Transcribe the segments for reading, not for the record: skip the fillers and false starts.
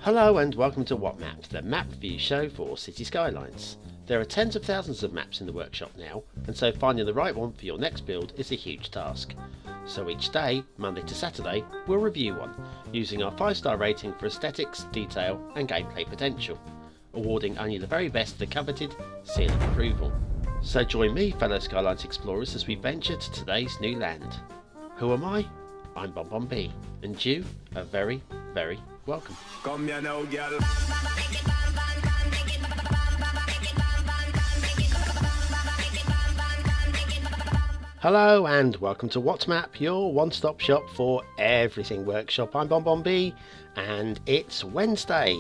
Hello and welcome to What Map, the map review show for Cities Skylines. There are tens of thousands of maps in the workshop now, and so finding the right one for your next build is a huge task. So each day, Monday to Saturday, we'll review one, using our 5-star rating for aesthetics, detail and gameplay potential, awarding only the very best the coveted seal of approval. So join me, fellow Skylines explorers, as we venture to today's new land. Who am I? I'm BonBonB, and you are very, very welcome. Come here now, girl. Hello and welcome to What Map, your one-stop shop for everything workshop. I'm BonBonB and it's Wednesday,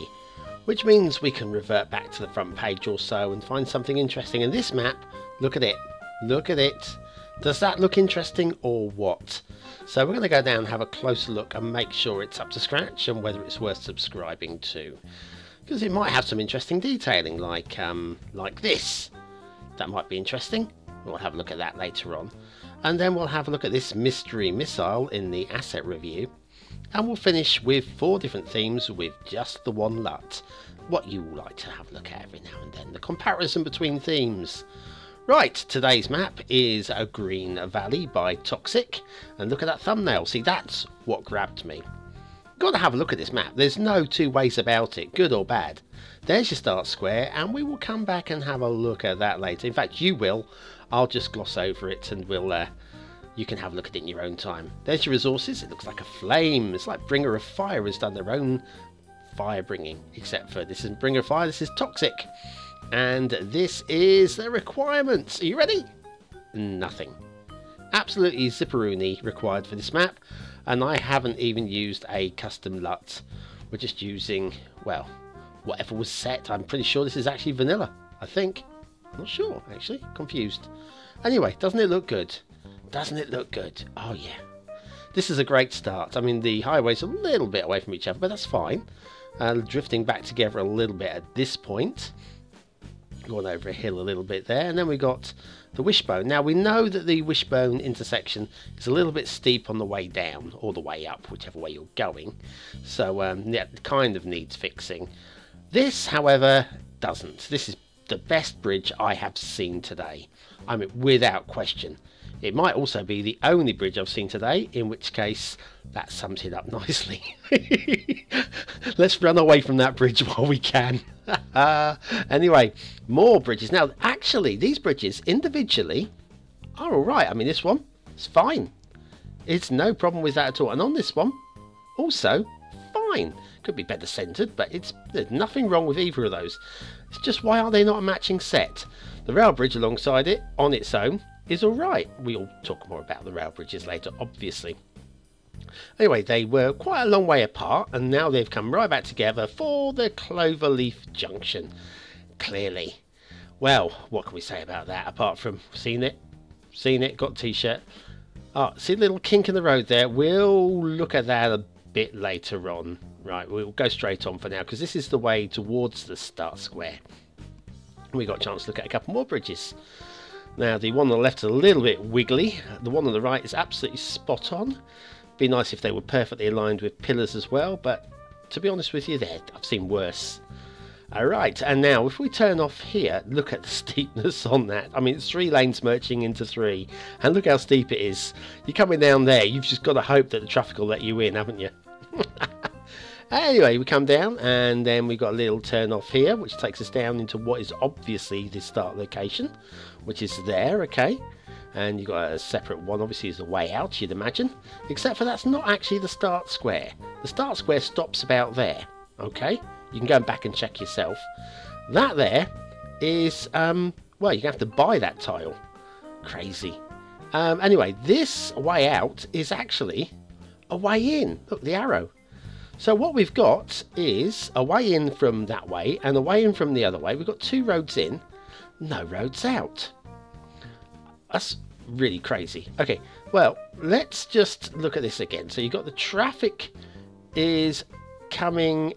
which means we can revert back to the front page or so and find something interesting in this map. Look at it. Look at it. Does that look interesting or what? So we're going to go down and have a closer look and make sure it's up to scratch and whether it's worth subscribing to. Because it might have some interesting detailing like this. That might be interesting. We'll have a look at that later on. And then we'll have a look at this mystery missile in the asset review. And we'll finish with 4 different themes with just the one LUT. What you like to have a look at every now and then. The comparison between themes. Right, today's map is a Green Valley by Toxic, and look at that thumbnail. See, that's what grabbed me. Got to have a look at this map. There's no two ways about it, good or bad. There's your start square, and we will come back and have a look at that later. In fact, you will. I'll just gloss over it, and you can have a look at it in your own time. There's your resources. It looks like a flame. It's like Bringer of Fire has done their own fire bringing, except for this isn't Bringer of Fire. This is Toxic. And this is the requirements. Are you ready? Nothing. Absolutely zipperoony required for this map. And I haven't even used a custom LUT. We're just using, well, whatever was set. I'm pretty sure this is actually vanilla, I think. I'm not sure, actually. Confused. Anyway, doesn't it look good? Doesn't it look good? Oh, yeah. This is a great start. I mean, the highway's a little bit away from each other, but that's fine. Drifting back together a little bit at this point. Going over a hill a little bit there, and then we got the wishbone. Now we know that the wishbone intersection is a little bit steep on the way down or the way up, whichever way you're going, so yeah, it kind of needs fixing. This, however, doesn't. This is the best bridge I have seen today. I mean, without question. It might also be the only bridge I've seen today, in which case that sums it up nicely. Let's run away from that bridge while we can. Anyway, more bridges. Now, actually, these bridges individually are alright. I mean, this one, it's fine. It's no problem with that at all. And on this one, also, fine. Could be better centered, but there's nothing wrong with either of those. It's just, why are they not a matching set? The rail bridge alongside it, on its own, is alright. We'll talk more about the rail bridges later, obviously. Anyway, they were quite a long way apart, and now they've come right back together for the Cloverleaf Junction. Clearly. Well, what can we say about that, apart from seen it, got t-shirt. Oh, see a little kink in the road there? We'll look at that a bit later on. Right, we'll go straight on for now, because this is the way towards the start square. We got a chance to look at a couple more bridges. Now, the one on the left is a little bit wiggly. The one on the right is absolutely spot on. Be nice if they were perfectly aligned with pillars as well, but to be honest with you, I've seen worse. Alright, and now if we turn off here, look at the steepness on that. I mean, it's 3 lanes merging into 3, and look how steep it is. You're coming down there, you've just got to hope that the traffic will let you in, haven't you? Anyway, we come down, and then we've got a little turn off here, which takes us down into what is obviously the start location, which is there, okay? And you've got a separate one, obviously, is the way out, you'd imagine. Except for that's not actually the start square. The start square stops about there, okay? You can go back and check yourself. That there is, well, you're going to have to buy that tile. Crazy. Anyway, this way out is actually a way in. Look, the arrow. So what we've got is a way in from that way and a way in from the other way. We've got 2 roads in, no roads out. That's really crazy. Okay, well, let's just look at this again. So you've got the traffic is coming,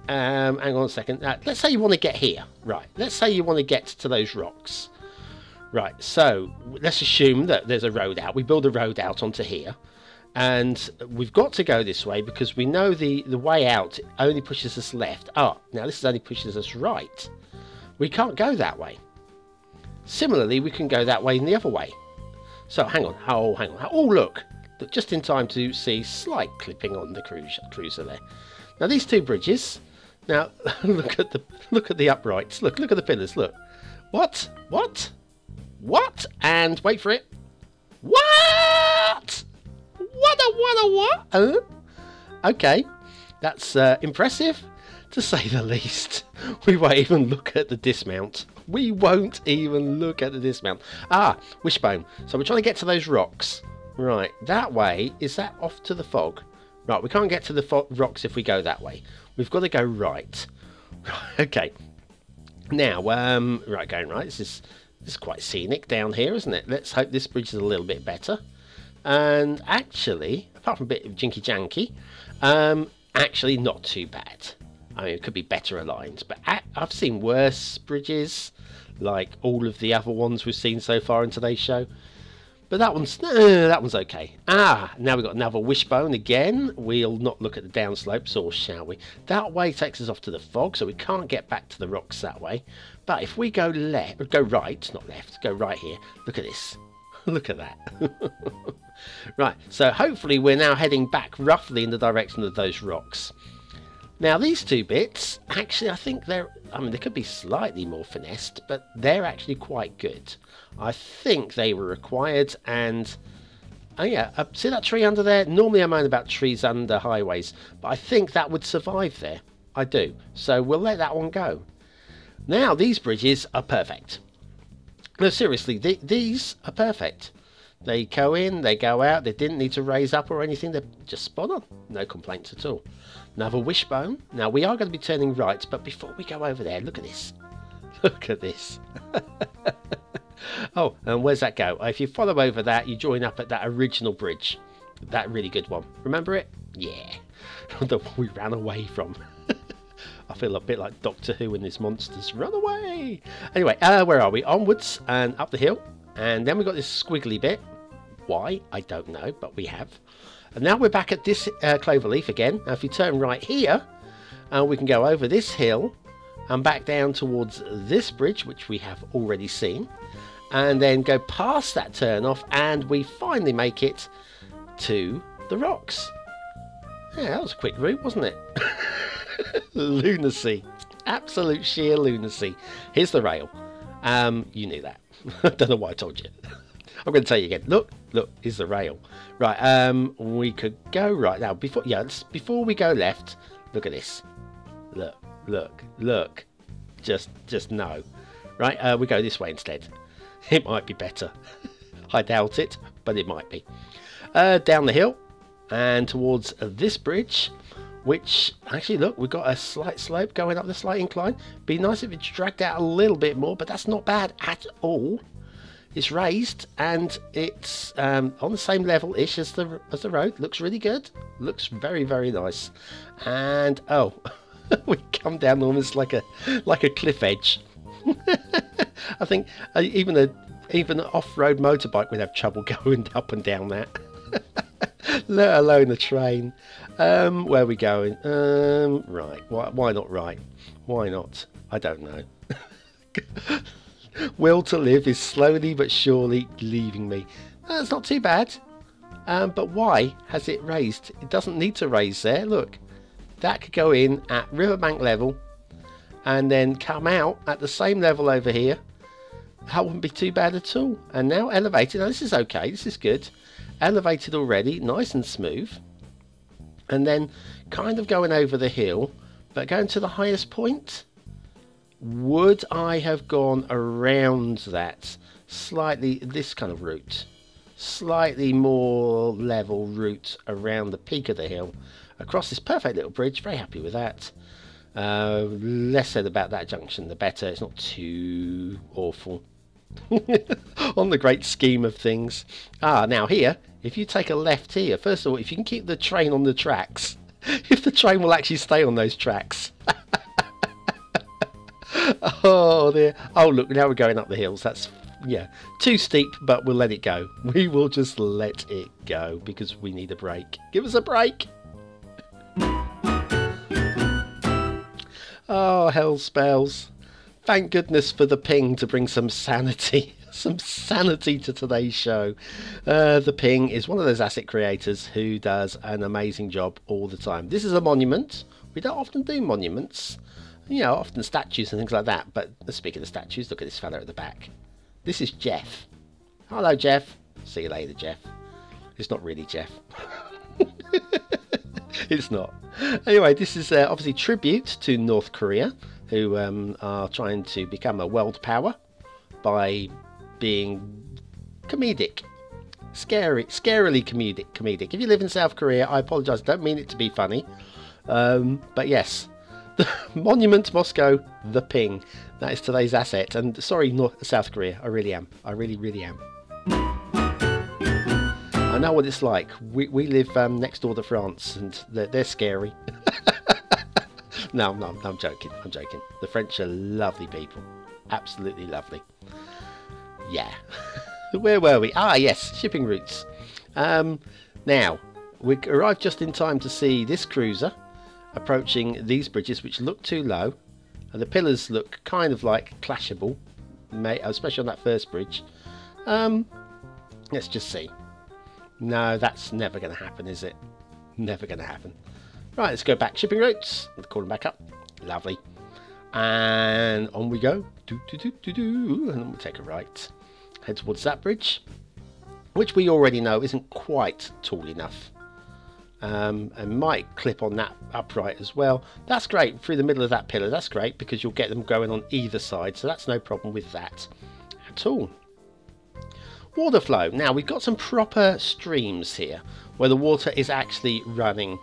hang on a second. Let's say you want to get here. Right, let's say you want to get to those rocks. Right, so let's assume that there's a road out. We build a road out onto here. And we've got to go this way because we know the way out only pushes us left. Oh, now this is only pushes us right. We can't go that way. Similarly, we can go that way and the other way. So hang on. Oh, hang on. Oh, look. Just in time to see slight clipping on the cruiser there. Now these two bridges. Now look at the uprights. Look at the pillars. Look. What? And wait for it. What? What? Okay, that's impressive, to say the least. We won't even look at the dismount. Ah, wishbone. So we're trying to get to those rocks. Right, that way. Is that off to the fog? Right, we can't get to the rocks if we go that way. We've got to go right. Okay. Now, right, going right. This is quite scenic down here, isn't it? Let's hope this bridge is a little bit better. And actually, apart from a bit of jinky janky, actually not too bad. I mean, it could be better aligned, but I've seen worse bridges, like all of the other ones we've seen so far in today's show. But that one's okay. Ah, now we've got another wishbone again. We'll not look at the downslopes, or shall we? That way takes us off to the fog, so we can't get back to the rocks that way. But if we go right, not left, go right here. Look at this. Look at that. Right, so hopefully we're now heading back roughly in the direction of those rocks. Now these two bits, actually I think they could be slightly more finessed, but they're actually quite good. I think they were required, and oh yeah, see that tree under there? Normally I moan about trees under highways, but I think that would survive there. I do. So we'll let that one go. Now these bridges are perfect. No, seriously, these are perfect. They go in, they go out, they didn't need to raise up or anything, they're just spot on. No complaints at all. Another wishbone. Now we are going to be turning right, but before we go over there, look at this. Look at this. Oh, and where's that go? If you follow over that, you join up at that original bridge. That really good one. Remember it? Yeah. The one we ran away from. I feel a bit like Doctor Who and his monsters. Run away! Anyway, where are we? Onwards and up the hill. And then we've got this squiggly bit. Why? I don't know, but we have. And now we're back at this cloverleaf again. Now if you turn right here, we can go over this hill and back down towards this bridge, which we have already seen. And then go past that turn off, and we finally make it to the rocks. Yeah, that was a quick route, wasn't it? Lunacy. Absolute sheer lunacy. Here's the rail. You knew that. I don't know why I told you. I'm going to tell you again. Look, here's the rail. Right, we could go right now. Before we go left, look at this. Look. Just no. Right, we go this way instead. It might be better. I doubt it, but it might be. Down the hill and towards this bridge, which actually, look, we've got a slight slope going up the slight incline. Be nice if it's dragged out a little bit more, but that's not bad at all. It's raised and it's on the same level-ish as the road. Looks really good. Looks very, very nice. And oh, we come down almost like a cliff edge. I think even an off-road motorbike would have trouble going up and down that. Let alone a train. Where are we going? Right. Why not right? Why not? I don't know. Will to live is slowly but surely leaving me. That's not too bad. But why has it raised? It doesn't need to raise there. Look. That could go in at riverbank level and then come out at the same level over here. That wouldn't be too bad at all. And now elevated. Now this is okay. This is good. Elevated already. Nice and smooth. And then kind of going over the hill, but going to the highest point. Would I have gone around that slightly, this kind of route, slightly more level route around the peak of the hill, across this perfect little bridge? Very happy with that. Less said about that junction, the better. It's not too awful on the great scheme of things. Now here, if you take a left here, first of all, if you can keep the train on the tracks, if the train will actually stay on those tracks. Oh dear. Oh look, now we're going up the hills. That's yeah, too steep, but we'll let it go. We will just let it go because we need a break. Give us a break. Oh, hell spells. Thank goodness for the ping to bring some sanity. Some sanity to today's show. The ping is one of those asset creators who does an amazing job all the time. This is a monument. We don't often do monuments. You know, often statues and things like that. But speaking of statues, look at this fella at the back. This is Jeff. Hello, Jeff. See you later, Jeff. It's not really Jeff. It's not. Anyway, this is obviously tribute to North Korea, who are trying to become a world power by being comedic. Scarily comedic. If you live in South Korea, I apologise, don't mean it to be funny. But yes, the Monument Moscow, the ping. That is today's asset. And sorry, South Korea, I really am. I really am. I know what it's like. We live next door to France, and they're scary. No, I'm joking. I'm joking. The French are lovely people. Absolutely lovely. Yeah. Where were we? Ah, yes, shipping routes. Now, we arrived just in time to see this cruiser approaching these bridges, which look too low. And the pillars look kind of like clashable, especially on that first bridge. Let's just see. No, that's never going to happen, is it? Never going to happen. Right, let's go back. Shipping routes. Let's call them back up. Lovely. And on we go. And then we'll take a right. Head towards that bridge, which we already know isn't quite tall enough. And might clip on that upright as well. That's great. Through the middle of that pillar. That's great because you'll get them going on either side. So that's no problem with that at all. Water flow. Now we've got some proper streams here where the water is actually running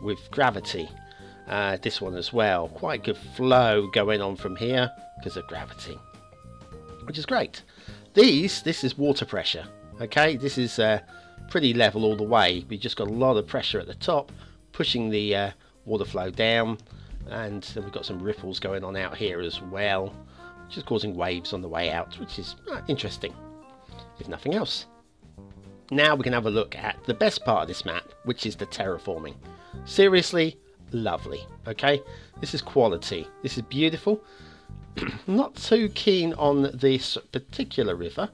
with gravity. This one as well. Quite good flow going on from here because of gravity, which is great. This is water pressure. Okay, this is pretty level all the way. We've just got a lot of pressure at the top pushing the water flow down, and then we've got some ripples going on out here as well, which is causing waves on the way out, which is interesting if nothing else. Now we can have a look at the best part of this map, which is the terraforming. Seriously lovely. Okay, this is quality. This is beautiful. Not too keen on this particular river.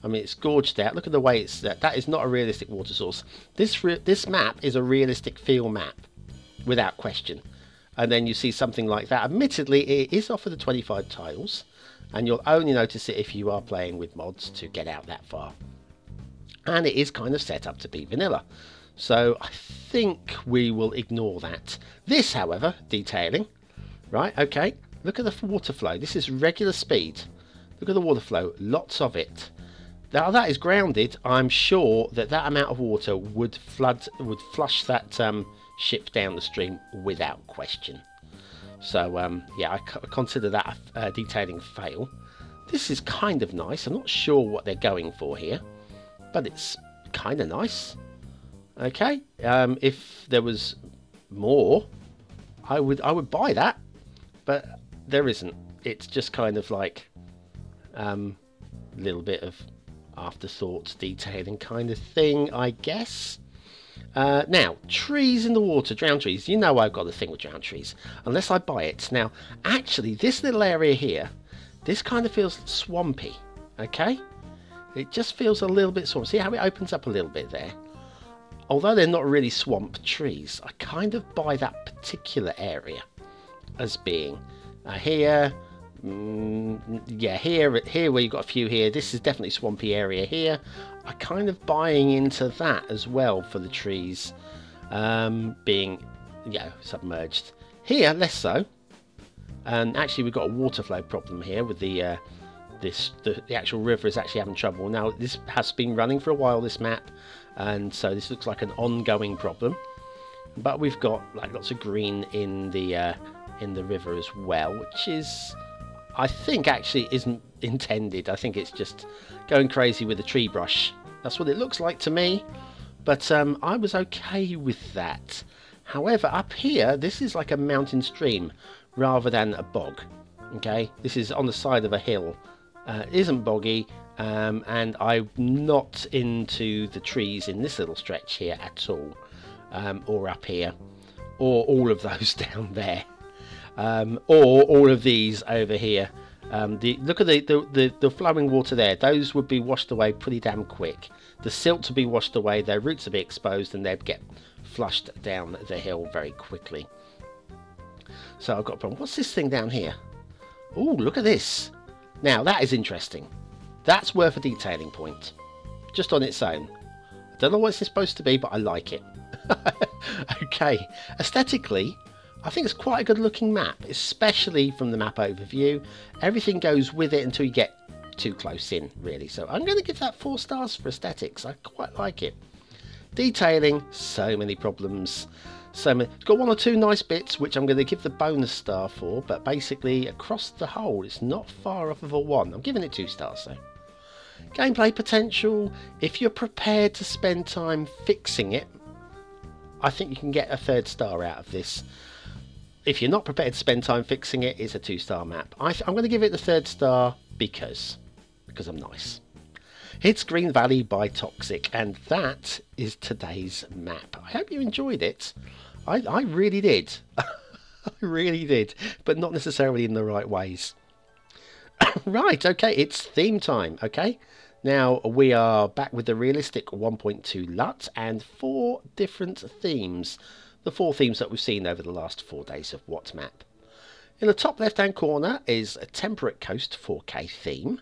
I mean, it's gorged out. Look at the way it's that is not a realistic water source. This map is a realistic feel map without question. And then you see something like that. Admittedly, it is off of the 25 tiles, and you'll only notice it if you are playing with mods to get out that far. And it is kind of set up to be vanilla. So I think we will ignore that. This, however, detailing. Right, okay. Look at the water flow. This is regular speed. Look at the water flow. Lots of it. Now that is grounded. I'm sure that amount of water would flush that ship down the stream without question. So yeah, I consider that a detailing fail. This is kind of nice. I'm not sure what they're going for here, but it's kind of nice. Okay, if there was more, I would buy that, but there isn't. It's just kind of like a little bit of afterthoughts detailing kind of thing, I guess. Now, trees in the water, drowned trees. You know I've got a thing with drowned trees, unless I buy it. Now, actually, this little area here, this kind of feels swampy, okay? It just feels a little bit swampy. See how it opens up a little bit there? Although they're not really swamp trees, I kind of buy that particular area as being here. Yeah, here where you've got a few here. This is definitely swampy area here. I'm kind of buying into that as well for the trees being, you know, submerged. Here, less so. And actually, we've got a water flow problem here with the actual river is actually having trouble. Now, this has been running for a while, this map, and so this looks like an ongoing problem. But we've got like lots of green in the river as well, which is, I think, actually isn't intended. I think it's just going crazy with the tree brush. That's what it looks like to me. But I was okay with that. However, up here, this is like a mountain stream rather than a bog. Okay, this is on the side of a hill. It isn't boggy, and I'm not into the trees in this little stretch here at all, or up here, or all of those down there, or all of these over here. Look at the flowing water there. Those would be washed away pretty damn quick. The silt would be washed away, their roots would be exposed, and they'd get flushed down the hill very quickly. So I've got a problem. What's this thing down here? Oh, look at this. Now that is interesting. That's worth a detailing point, just on its own. I don't know what it's supposed to be, but I like it. Okay, aesthetically, I think it's quite a good looking map, especially from the map overview. Everything goes with it until you get too close in, really. So I'm going to give that 4 stars for aesthetics. I quite like it. Detailing, so many problems. It's got 1 or 2 nice bits, which I'm going to give the bonus star for, but basically across the whole, it's not far off of a 1. I'm giving it 2 stars though. Gameplay potential, if you're prepared to spend time fixing it, I think you can get a 3rd star out of this. If you're not prepared to spend time fixing it, it's a 2-star map. I'm going to give it the 3rd star because I'm nice. It's Green Valley by Toxic, and that is today's map. I hope you enjoyed it. I really did. I really did, but not necessarily in the right ways. Right, okay, it's theme time, okay? Now, we are back with the realistic 1.2 LUT and 4 different themes. The 4 themes that we've seen over the last 4 days of What Map. In the top left-hand corner is a Temperate Coast 4K theme,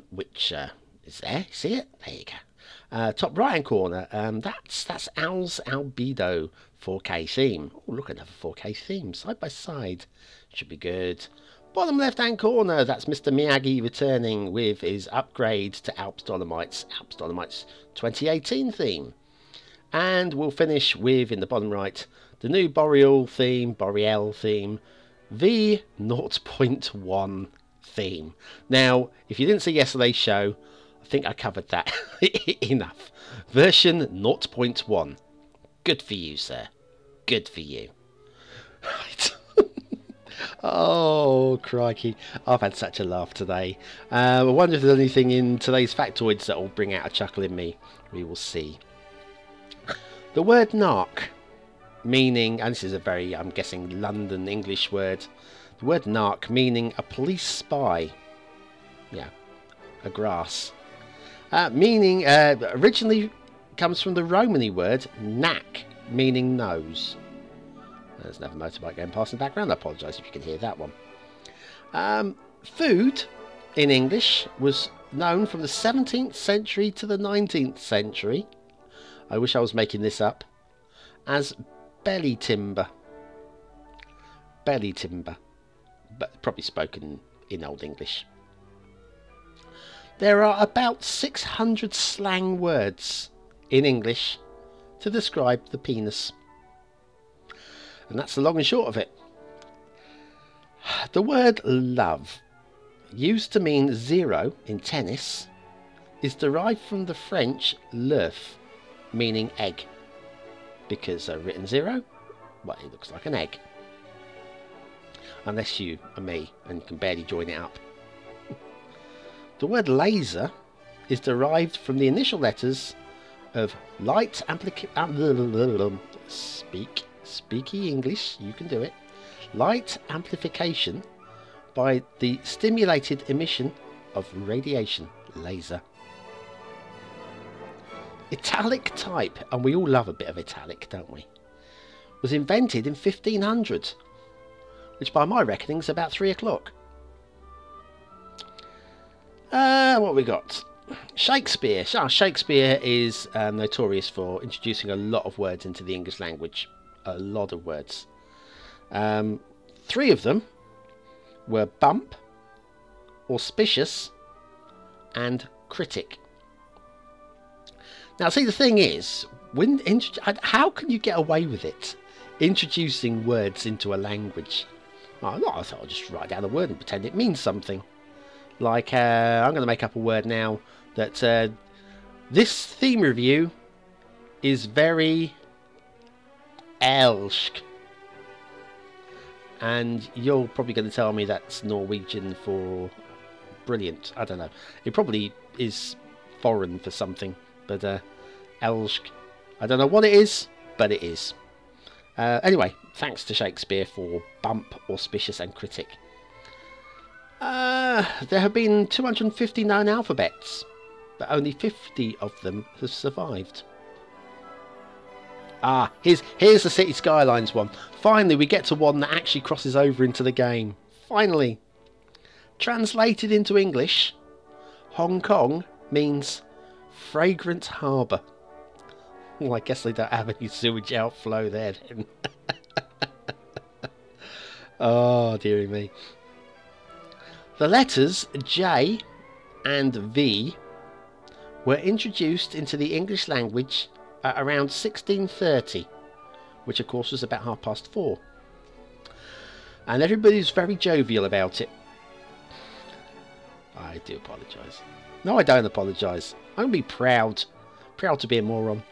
which is there. See it? There you go. Top right-hand corner, that's Al's Albedo 4K theme. Oh, look, another 4K theme, side by side. Should be good. Bottom left-hand corner, that's Mr. Miyagi returning with his upgrade to Alps Dolomites 2018 theme. And we'll finish with, in the bottom right, the new Boreal theme, V 0.1 theme. Now, if you didn't see yesterday's show, I think I covered that enough. Version 0.1. Good for you, sir. Good for you. Right. Oh, crikey. I've had such a laugh today. I wonder if there's anything in today's factoids that will bring out a chuckle in me. We will see. The word narc, meaning, and this is a very, I'm guessing, London English word. The word narc, meaning a police spy. Yeah, a grass. Meaning, originally comes from the Romany word knack, meaning nose. There's another motorbike going past in the background. I apologise if you can hear that one. Food, in English, was known from the 17th century to the 19th century. I wish I was making this up. As belly timber. Belly timber. But probably spoken in Old English. There are about 600 slang words in English to describe the penis. And that's the long and short of it. The word love, used to mean 0 in tennis, is derived from the French l'œuf, meaning egg. Because written 0, well, it looks like an egg. Unless you are me and can barely join it up. The word laser is derived from the initial letters of light Speaky English, you can do it. Light amplification by the stimulated emission of radiation, laser. Italic type, and we all love a bit of italic, don't we? Was invented in 1500, which by my reckoning is about 3 o'clock. What we got? Shakespeare. Shakespeare is notorious for introducing a lot of words into the English language. A lot of words. 3 of them were bump, auspicious, and critic. Now, see, the thing is, how can you get away with it, introducing words into a language? I thought I'd just write down a word and pretend it means something. Like, I'm going to make up a word now that this theme review is very elsk. And you're probably going to tell me that's Norwegian for brilliant. I don't know. It probably is foreign for something, but Elsk, I don't know what it is, but it is. Anyway, thanks to Shakespeare for bump, auspicious and critic. There have been 250 known alphabets, but only 50 of them have survived. Ah, here's the Cities Skylines one. Finally, we get to one that actually crosses over into the game. Finally. Translated into English, Hong Kong means fragrant harbour. Well, I guess they don't have any sewage outflow there then. Oh, dearie me. The letters J and V were introduced into the English language at around 1630, which of course was about 4:30. And everybody's very jovial about it. I do apologise. No, I don't apologise. I'm going to be proud. Proud to be a moron.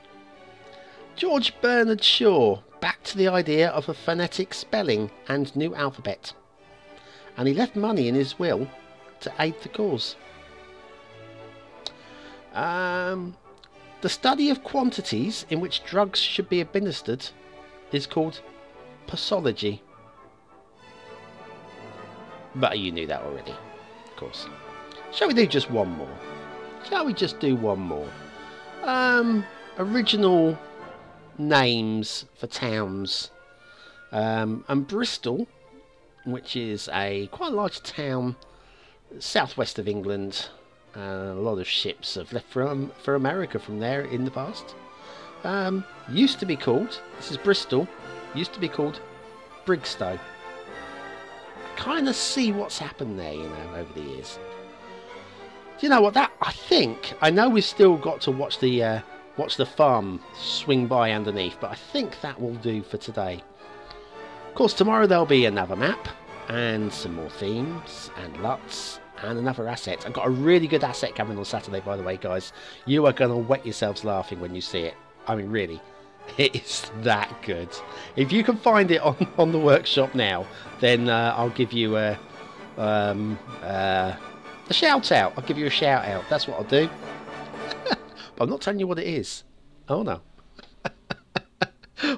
George Bernard Shaw backed the idea of a phonetic spelling and new alphabet. And he left money in his will to aid the cause. The study of quantities in which drugs should be administered is called posology. But you knew that already, of course. Shall we do just one more? Shall we just do one more? Original names for towns. And Bristol, which is a quite large town southwest of England. A lot of ships have left for America from there in the past. Used to be called, this is Bristol, used to be called Brigstow. Kind of see what's happened there, you know, over the years. Do you know what, that I know we've still got to watch the farm swing by underneath, but I think that will do for today. Of course, tomorrow there'll be another map and some more themes and LUTs and another asset. I've got a really good asset coming on Saturday, by the way, guys. You are going to wet yourselves laughing when you see it. I mean, really, it is that good. If you can find it on the workshop now, then I'll give you a shout out. I'll give you a shout out. That's what I'll do. But I'm not telling you what it is. Oh no.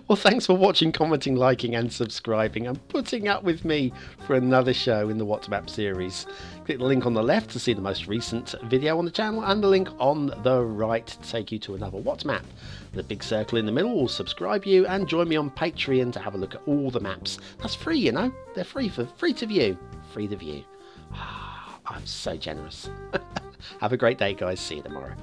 Well, thanks for watching, commenting, liking and subscribing and putting up with me for another show in the What's Map series. Click the link on the left to see the most recent video on the channel and the link on the right to take you to another What's Map. The big circle in the middle will subscribe you and join me on Patreon to have a look at all the maps. That's free, you know. They're free to view. Free to view. I'm so generous. Have a great day, guys. See you tomorrow.